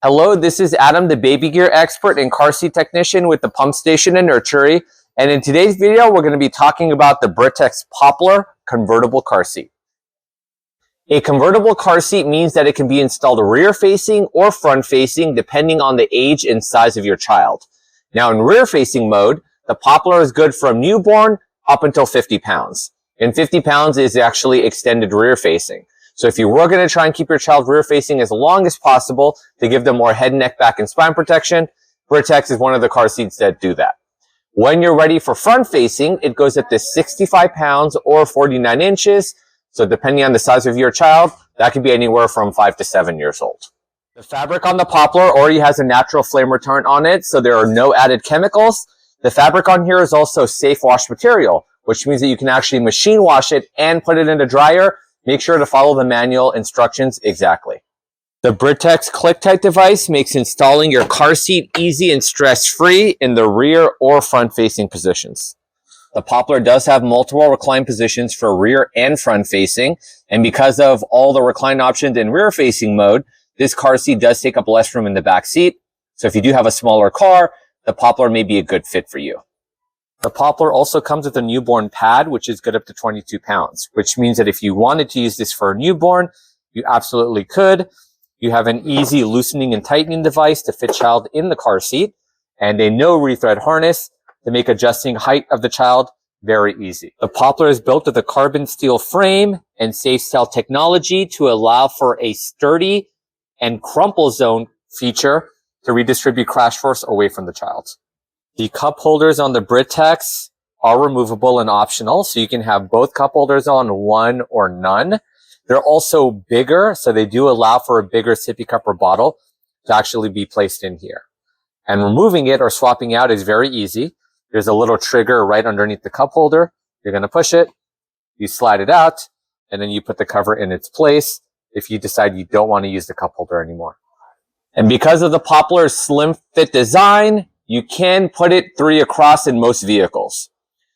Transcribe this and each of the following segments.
Hello, this is Adam, the baby gear expert and car seat technician with the Pump Station and Nursery. And in today's video, we're going to be talking about the Britax Poplar Convertible car seat. A convertible car seat means that it can be installed rear-facing or front-facing depending on the age and size of your child. Now, in rear-facing mode, the Poplar is good from newborn up until 50 pounds. And 50 pounds is actually extended rear-facing. So if you were going to try and keep your child rear-facing as long as possible to give them more head, neck, back, and spine protection, Britax is one of the car seats that do that. When you're ready for front-facing, it goes up to 65 pounds or 49 inches. So depending on the size of your child, that could be anywhere from 5 to 7 years old. The fabric on the Poplar already has a natural flame retardant on it, so there are no added chemicals. The fabric on here is also safe wash material, which means that you can actually machine wash it and put it in a dryer. Make sure to follow the manual instructions exactly. The Britax ClickTight device makes installing your car seat easy and stress-free in the rear or front-facing positions. The Poplar does have multiple recline positions for rear and front-facing, and because of all the recline options in rear-facing mode, this car seat does take up less room in the back seat. So if you do have a smaller car, the Poplar may be a good fit for you. The Poplar also comes with a newborn pad, which is good up to 22 pounds, which means that if you wanted to use this for a newborn, you absolutely could. You have an easy loosening and tightening device to fit child in the car seat, and a no rethread harness to make adjusting height of the child very easy. The Poplar is built with a carbon steel frame and safe cell technology to allow for a sturdy and crumple zone feature to redistribute crash force away from the child. The cup holders on the Britax are removable and optional, so you can have both cup holders on, one or none. They're also bigger, so they do allow for a bigger sippy cup or bottle to actually be placed in here. And removing it or swapping out is very easy. There's a little trigger right underneath the cup holder. You're going to push it, you slide it out, and then you put the cover in its place if you decide you don't want to use the cup holder anymore. And because of the Poplar's slim fit design, you can put it 3 across in most vehicles.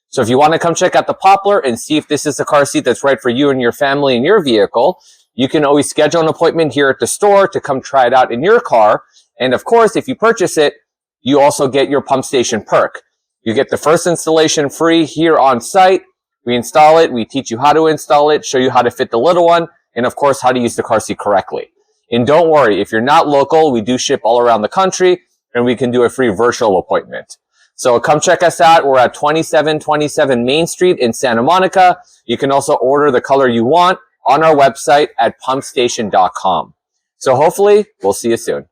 So if you want to come check out the Poplar and see if this is a car seat that's right for you and your family and your vehicle, you can always schedule an appointment here at the store to come try it out in your car. And of course, if you purchase it, you also get your pump station perk. You get the first installation free here on site. We install it, we teach you how to install it, show you how to fit the little one, and of course, how to use the car seat correctly. And don't worry, if you're not local, we do ship all around the country, and we can do a free virtual appointment. So come check us out. We're at 2727 Main Street in Santa Monica. You can also order the color you want on our website at pumpstation.com. So hopefully, we'll see you soon.